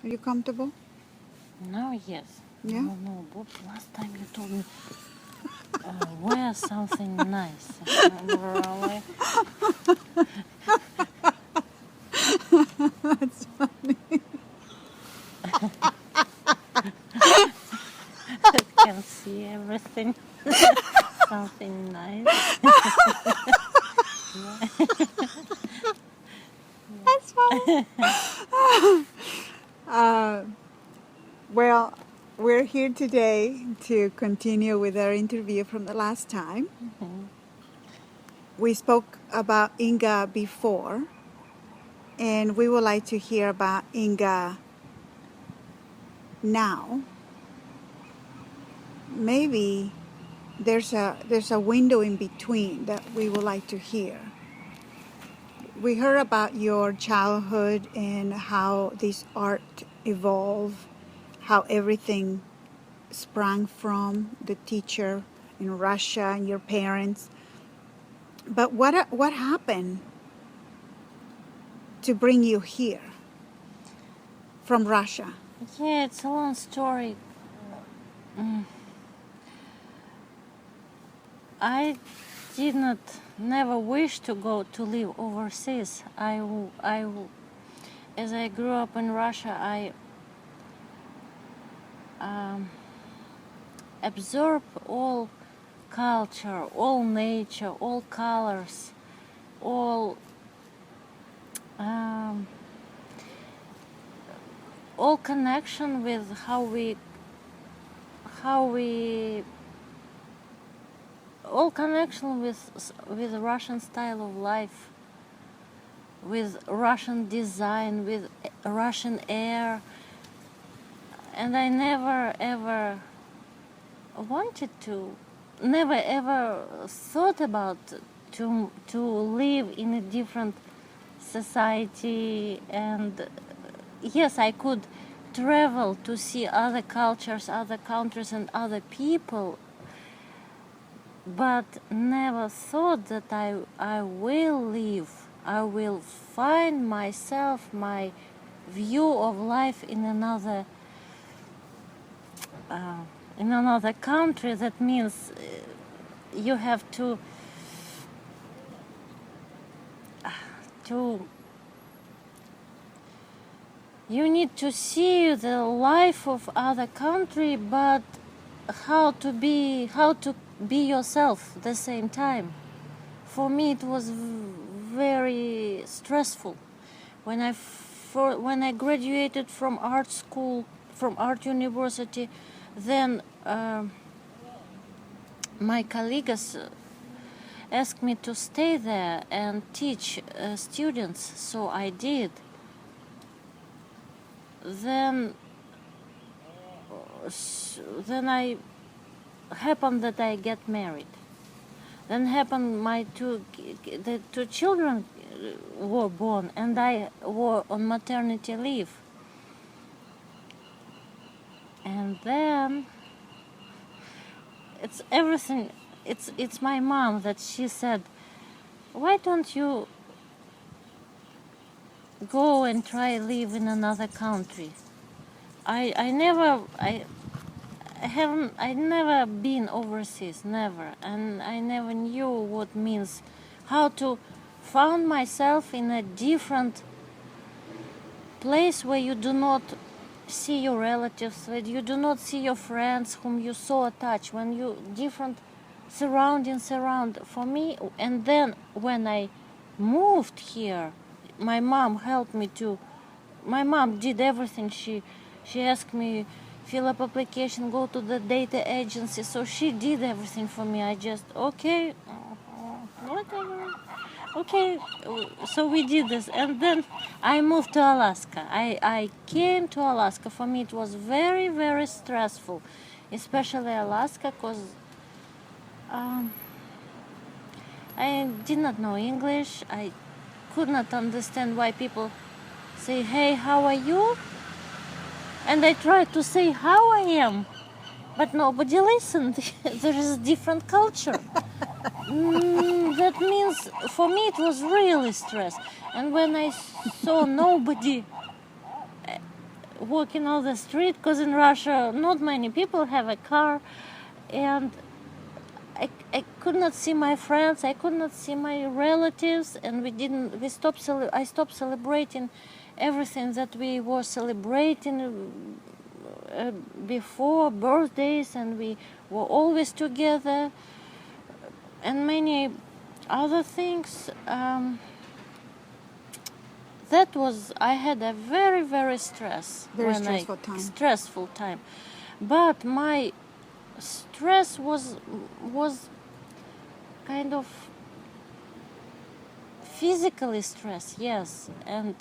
Are you comfortable? Now, yes. Yeah? No, but last time you told me wear something nice. Really? That's funny. I can see everything. Something nice. That's funny. Well, we're here today to continue with our interview from the last time. We spoke about Inga before, and we would like to hear about Inga now. Maybe there's a window in between that we would like to hear. We heard about your childhood and how this art evolved, how everything sprang from the teacher in Russia and your parents. But what happened to bring you here from Russia? Yeah, it's a long story. I did not never wish to go to live overseas. As I grew up in Russia, I absorbed all culture, all nature, all colors, all connection with how we all connection with Russian style of life, with Russian design, with Russian air, and I never ever wanted to, never ever thought about to live in a different society. And yes, I could travel to see other cultures, other countries, and other people, but never thought that I will live, I will find myself, my view of life in another country. That means you have to you need to see the life of other country, but how to be yourself at the same time. For me, it was very stressful. When I graduated from art school, from art university, then my colleagues asked me to stay there and teach students, so I did. Then I happened that I get married. Then happened the two children were born, and I were on maternity leave. And then it's everything. It's my mom that she said, "Why don't you go and try live in another country?" I never been overseas, never, and I never knew what means, how to found myself in a different place where you do not see your relatives, where you do not see your friends whom you so attached, when you different surroundings around for me. And then when I moved here, my mom helped me to. My mom did everything. She asked me fill up application, go to the data agency. So she did everything for me. I just okay, whatever. Okay, so we did this, and then I moved to Alaska. I came to Alaska. For me, it was very, very stressful, especially Alaska, because I did not know English. I could not understand why people say, "Hey, how are you?" And I tried to say how I am, but nobody listened. There is a different culture. That means for me it was really stress. And when I saw nobody walking on the street, because in Russia not many people have a car, and I could not see my friends, I could not see my relatives, and I stopped celebrating everything that we were celebrating before, birthdays, and we were always together, and many other things. I had a very, very stressful time. But my stress was kind of physically stress, yes, and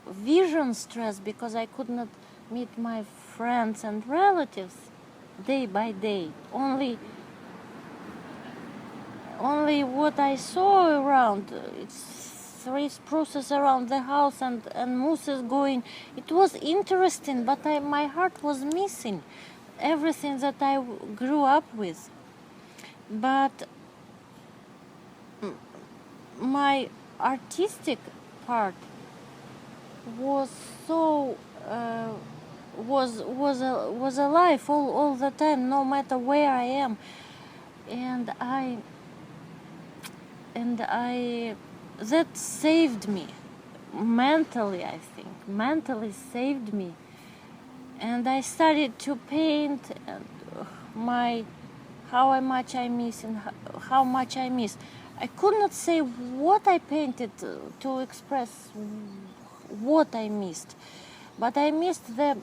vision stress, because I could not meet my friends and relatives day by day. Only what I saw around. It's three spruces around the house and mooses going. It was interesting, but my heart was missing everything that I grew up with. But my artistic part was so was alive all the time, no matter where I am, and I that saved me mentally. I think mentally saved me, and I started to paint how much I miss and how much I miss. I could not say what I painted to express what I missed, but I missed the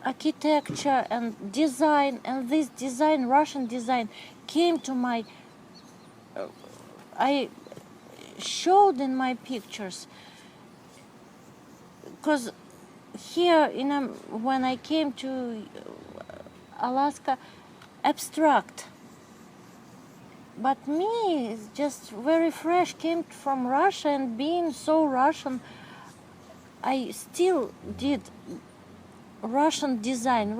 architecture and design, and this design, Russian design, came to my I showed in my pictures, because here when I came to Alaska, abstract, but me is just very fresh, came from Russia, and being so Russian, I still did Russian design,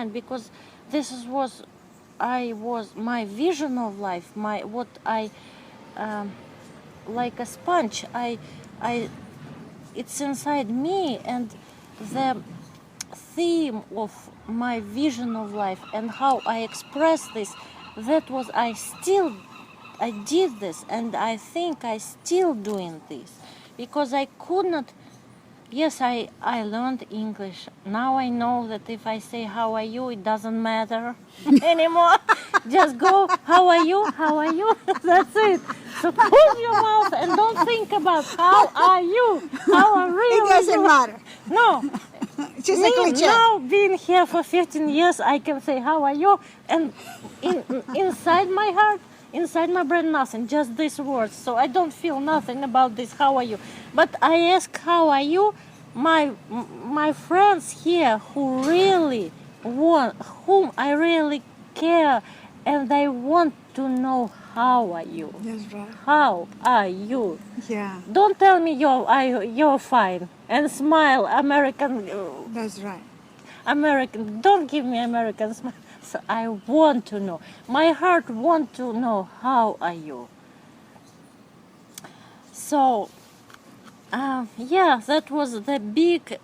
because this was my vision of life, like a sponge. It's inside me, and the theme of my vision of life and how I express this, that was I did this, and I think I still doing this, because I could not. Yes, I learned English. Now I know that if I say how are you, it doesn't matter anymore. Just go, how are you? That's it. So close your mouth and don't think about how are you? How are really It doesn't matter. No. It's just a cliche. Now being here for 15 years, I can say how are you? And inside my heart, inside my brain, nothing, just these words. So I don't feel nothing about this, how are you? But I ask, how are you? My friends here whom I really care, and I want to know, how are you? That's right. How are you? Yeah. Don't tell me you're fine and smile, American. That's right. American, don't give me American smile. So I want to know. My heart wants to know, how are you? So, that was the big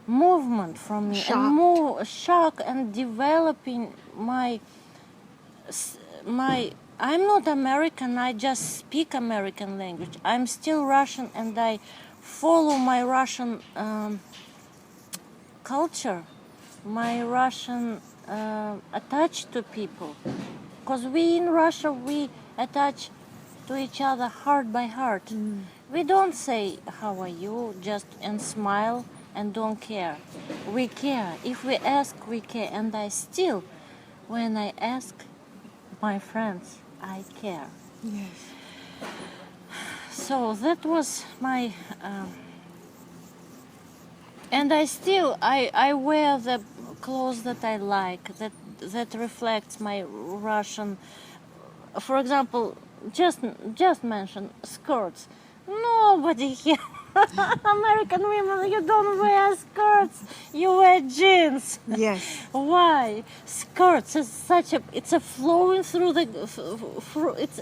movement from me. Shock. And more shock, and developing my. I'm not American, I just speak American language. I'm still Russian, and I follow my Russian culture, my Russian attached to people, because we in Russia, we attach to each other heart by heart. We don't say how are you just and smile and don't care. We care. If we ask, we care. And I still, when I ask my friends, I care. Yes. So that was my and I still I wear the clothes that I like, that reflects my Russian. For example, just mention skirts. Nobody here, American women, you don't wear skirts. You wear jeans. Yes. Why? Skirts is it's a flowing through the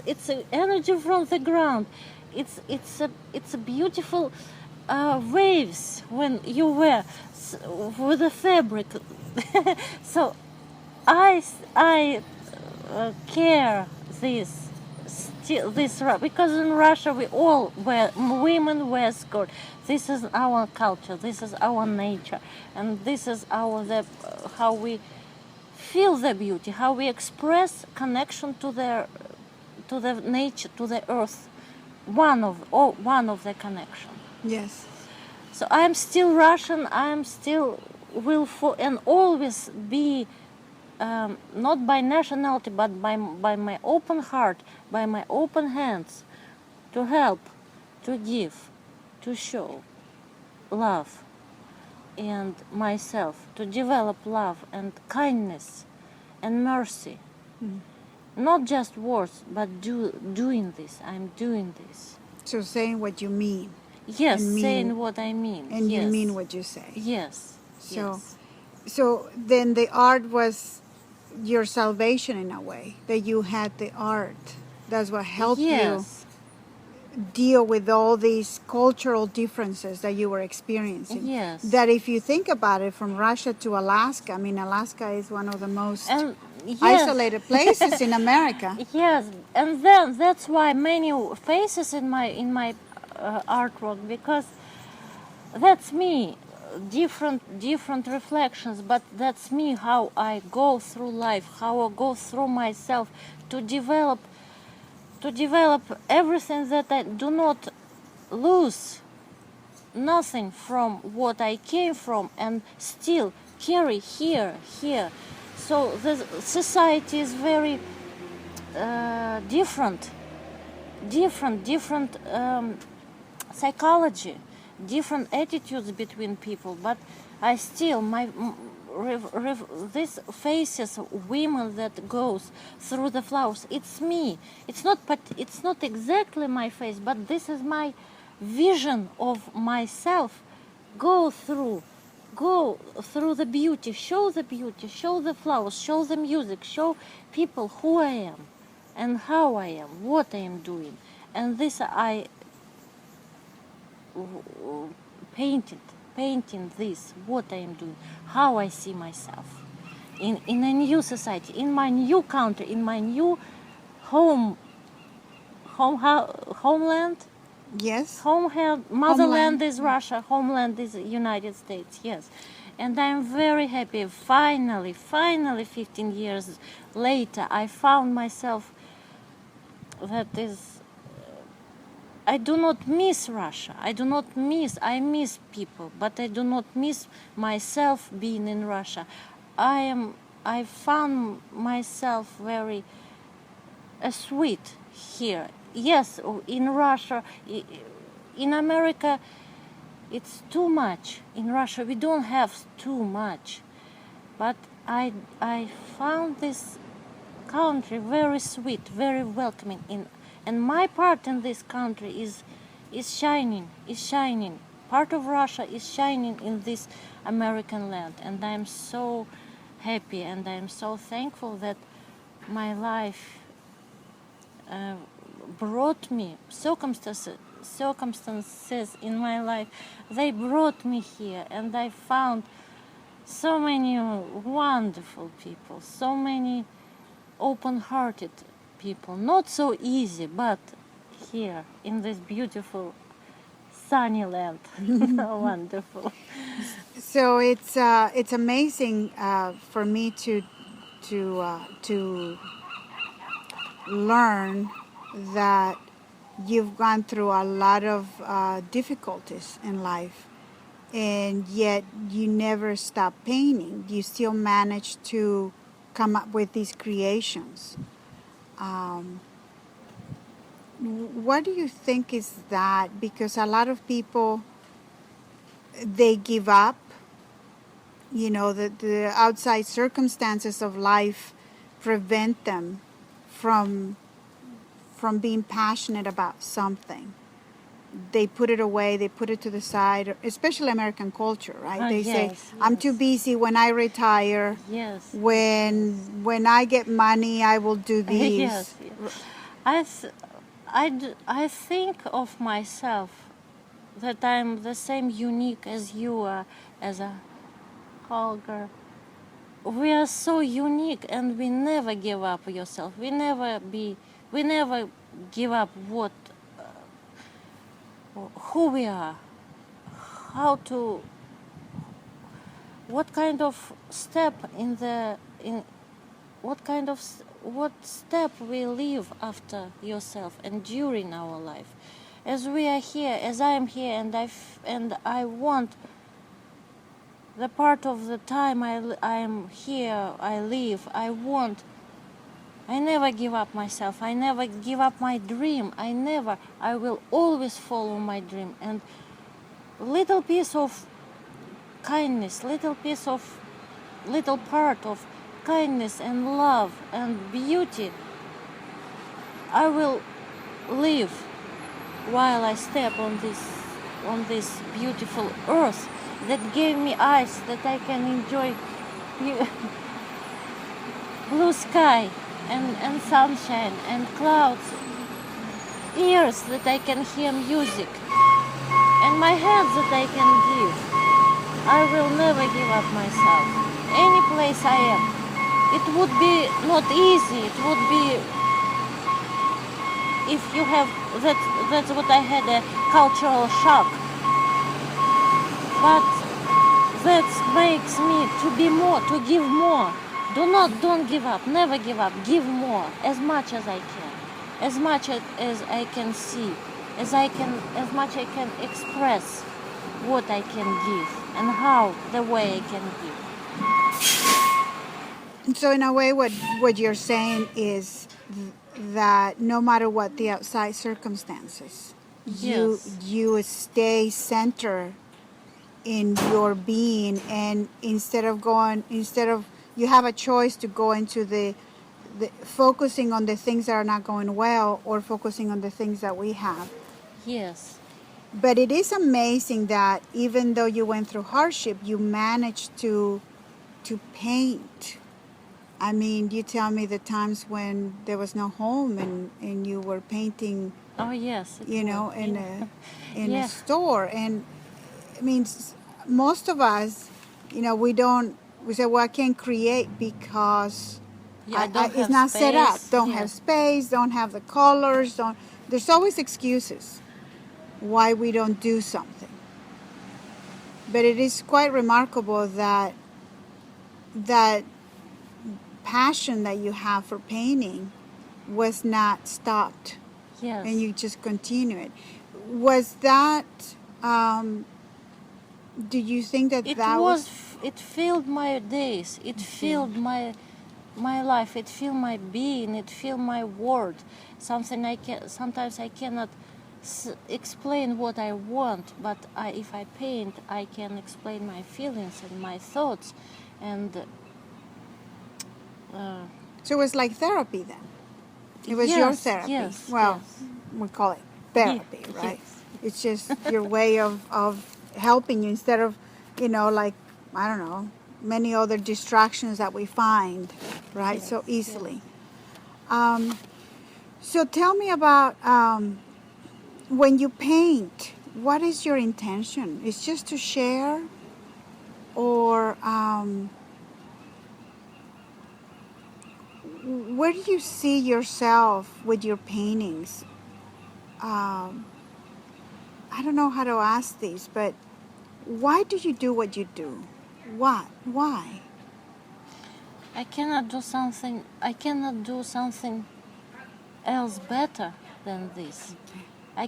it's an energy from the ground. it's a beautiful waves when you wear with the fabric. So I care this still because in Russia we all wear, women wear skirt. This is our culture, this is our nature, and this is how we feel the beauty, how we express connection to the nature, to the earth, one of the connection. Yes. So I am still Russian. I am still will and always be, not by nationality, but by my open heart, by my open hands, to help, to give, to show love, and myself, to develop love and kindness and mercy. Not just words, but doing this. I'm doing this. So saying what you mean. Yes, and saying what I mean. And yes. you mean what you say. Yes. So, yes. So then the art was your salvation in a way, that you had the art. That's what helped Yes. you deal with all these cultural differences that you were experiencing. Yes. That if you think about it, from Russia to Alaska, I mean, Alaska is one of the most yes. isolated places in America. Yes, and then that's why many faces in my artwork, because that's me, different reflections, but that's me, how I go through life, how I go through myself to develop everything, that I do not lose nothing from what I came from, and still carry here. So the society is very different psychology, different attitudes between people, but I still this faces women that goes through the flowers. It's me. It's not exactly my face, but this is my vision of myself. Go through the beauty, show the flowers, show the music, show people who I am and how I am, what I am doing. And this I painting this, what I am doing, how I see myself in a new society, in my new country, in my new homeland. Yes. Motherland is Russia, homeland is United States, yes. And I'm very happy, finally, 15 years later, I found myself, I do not miss Russia. I miss people, but I do not miss myself being in Russia. I found myself very sweet here. Yes, in Russia, in America, it's too much. In Russia, we don't have too much. But I found this country very sweet, very welcoming. And my part in this country is shining. Part of Russia is shining in this American land. And I'm so happy and I'm so thankful that my life brought me circumstances in my life. They brought me here, and I found so many wonderful people, so many open-hearted people. Not so easy, but here in this beautiful sunny land. Wonderful. So it's amazing for me to learn that you've gone through a lot of difficulties in life, and yet you never stop painting. You still manage to come up with these creations. What do you think is that? Because a lot of people, they give up. You know, the outside circumstances of life prevent them from being passionate about something. They put it away, they put it to the side, especially American culture, right? They say, I'm too busy when I retire. Yes. When I get money, I will do these. Yes. I think of myself that I'm the same unique as you are, as a Holger. We are so unique, and we never give up yourself. We never give up who we are, how to, what kind of step what step we live after yourself and during our life. As we are here, as I am here, and I want the part of the time I am here, I live, I never give up myself. I never give up my dream. I will always follow my dream. And little piece of kindness, little part of kindness and love and beauty, I will live while I step on this beautiful earth that gave me eyes that I can enjoy blue sky and sunshine and clouds, ears that I can hear music, and my hands that I can give. I will never give up myself. Any place I am. It would be not easy. It would be, if you have, that's what I had, a cultural shock. But that makes me to be more, to give more. Don't give up, never give up, give more, as much as I can, as much as I can see, as much I can express what I can give and the way I can give. So in a way, what you're saying is that no matter what the outside circumstances, Yes. you stay centered in your being, and instead of you have a choice to go into the focusing on the things that are not going well, or focusing on the things that we have. Yes. But it is amazing that even though you went through hardship, you managed to paint. I mean, you tell me the times when there was no home and you were painting. Oh yes. In Yeah. a store. And I mean, most of us, we say, well, I can't create because it's not set up. Don't have space, don't have the colors, there's always excuses why we don't do something. But it is quite remarkable that passion that you have for painting was not stopped. Yes. And you just continue it. Was that, do you think that it filled my days, it filled my life, it filled my being, it filled my world. Sometimes I cannot explain what I want, but if I paint, I can explain my feelings and my thoughts. And so it was like therapy then. It was your therapy. Yes. Well, yes. We call it therapy, right? Yes. It's just your way of helping you, instead of, like, I don't know, many other distractions that we find, right? Yes, so easily. Yes. So tell me about when you paint, what is your intention? It's just to share, or where do you see yourself with your paintings? I don't know how to ask these, but why do you do what you do? What? Why? I cannot do something else better than this. I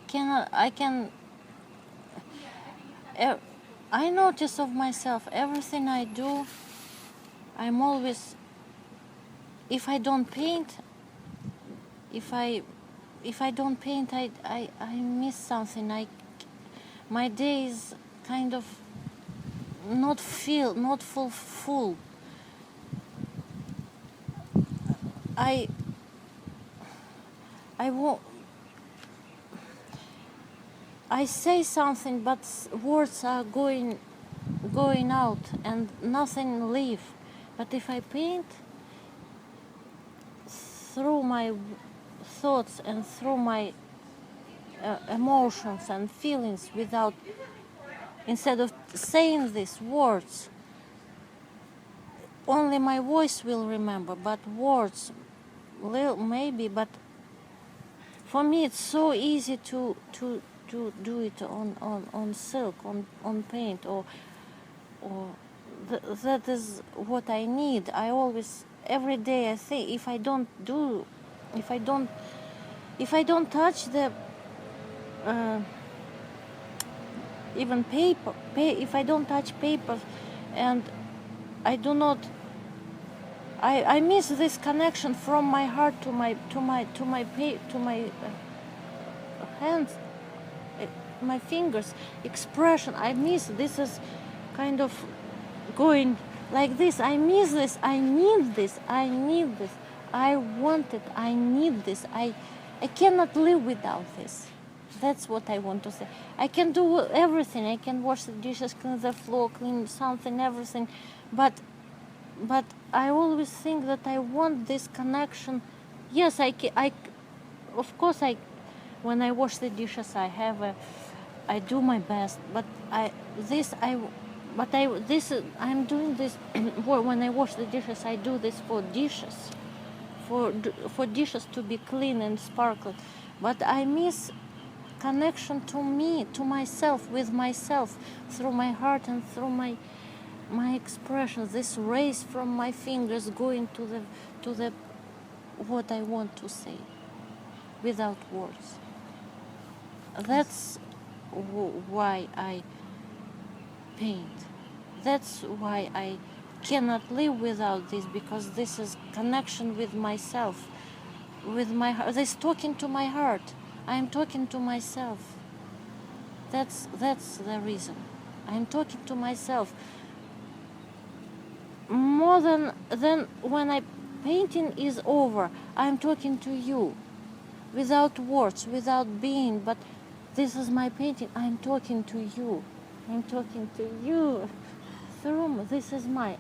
notice of myself, everything I do, I'm always, if I don't paint, I miss something. My day is kind of not full. I say something, but words are going out and nothing leave. But if I paint, through my thoughts and through my emotions and feelings without, instead of saying these words. Only my voice will remember, but words, maybe. But for me, it's so easy to do it on silk, on paint, or that is what I need. I always, every day, I think if I don't touch the even paper, if I don't touch paper, and I do not, I miss this connection from my heart to my hands, my fingers, expression. I miss. This is kind of going like this. I miss this. I need this. I need this. I want it. I need this. I cannot live without this. That's what I want to say. I can do everything. I can wash the dishes, clean the floor, clean something, everything, but I always think that I want this connection. Yes, of course, when I wash the dishes, I do my best, but I'm doing this when I wash the dishes. I do this for dishes, for dishes to be clean and sparkle, but I miss connection to me, to myself, with myself, through my heart and through my expressions. This race from my fingers going to the what I want to say without words. That's why I paint. That's why I cannot live without this, because this is connection with myself, with my heart. This talking to my heart. I am talking to myself. That's the reason. I am talking to myself. More than when painting is over, I am talking to you, without words, without being. But this is my painting. I am talking to you. I'm talking to you through. This is my.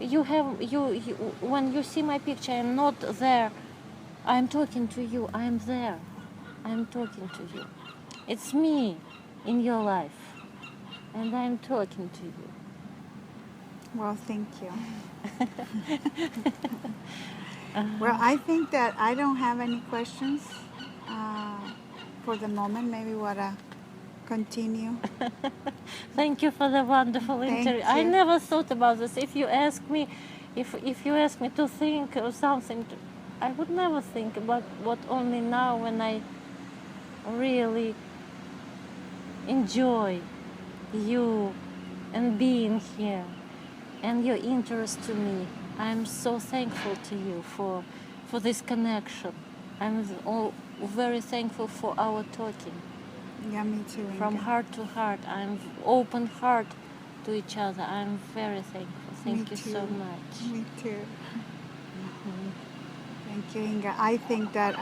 You when you see my picture, I am not there. I am talking to you. I am there. I am talking to you. It's me in your life, and I am talking to you. Well, thank you. Well, I think that I don't have any questions for the moment. Maybe we want to continue. Thank you for the wonderful interview. I never thought about this. If you ask me to think of something, I would never think about what only now when I really enjoy you and being here and your interest to me. I'm so thankful to you for this connection. I'm very thankful for our talking. Yeah, me too. Inga. From heart to heart, I'm open heart to each other. I'm very thankful. Thank you so much. Me too. Mm-hmm. Thank you, Inga. I think that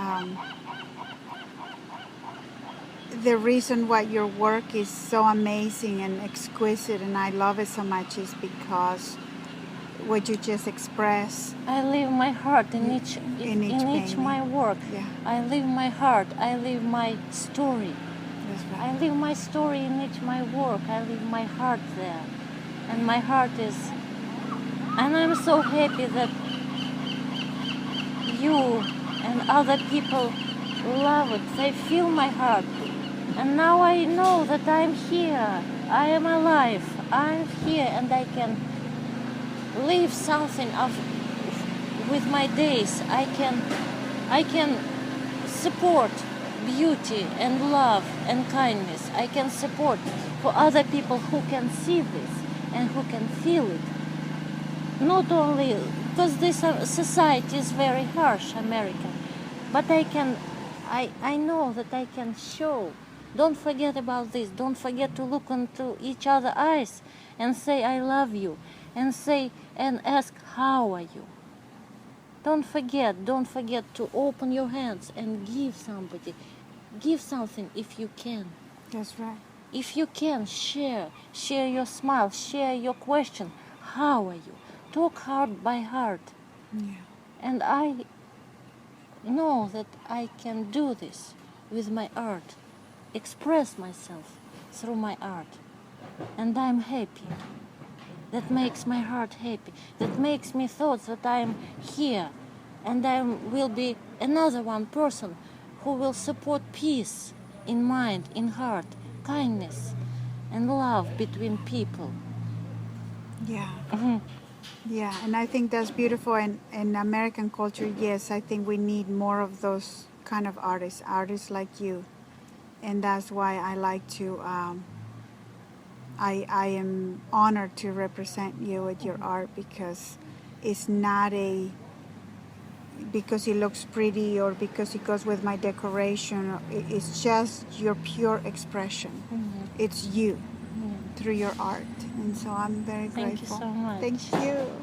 the reason why your work is so amazing and exquisite, and I love it so much, is because what you just express. I live my heart in each my work. Yeah. I live my heart. I live my story. That's right. I live my story in each my work. I live my heart there, and my heart is. And I'm so happy that you and other people love it. They feel my heart. And now I know that I'm here. I am alive. I'm here, and I can live something with my days. I can support beauty and love and kindness. I can support for other people who can see this and who can feel it. Not only because this society is very harsh, American, but I know that I can show. Don't forget about this. Don't forget to look into each other's eyes and say I love you, and say and ask how are you. Don't forget to open your hands and give somebody. Give something if you can. That's right. If you can, share your smile, share your question. How are you? Talk heart by heart. Yeah. And I know that I can do this with my art, express myself through my art. And I'm happy. That makes my heart happy. That makes me thought that I'm here. And I will be another one person who will support peace in mind, in heart, kindness and love between people. Yeah. Mhm. Yeah, and I think that's beautiful. And in American culture, yes, I think we need more of those kind of artists like you. And that's why I like to, I am honored to represent you with your art, because it's not because it looks pretty or because it goes with my decoration. It's just your pure expression. It's you through your art. And so I'm very Thank you grateful. so much. Thank you.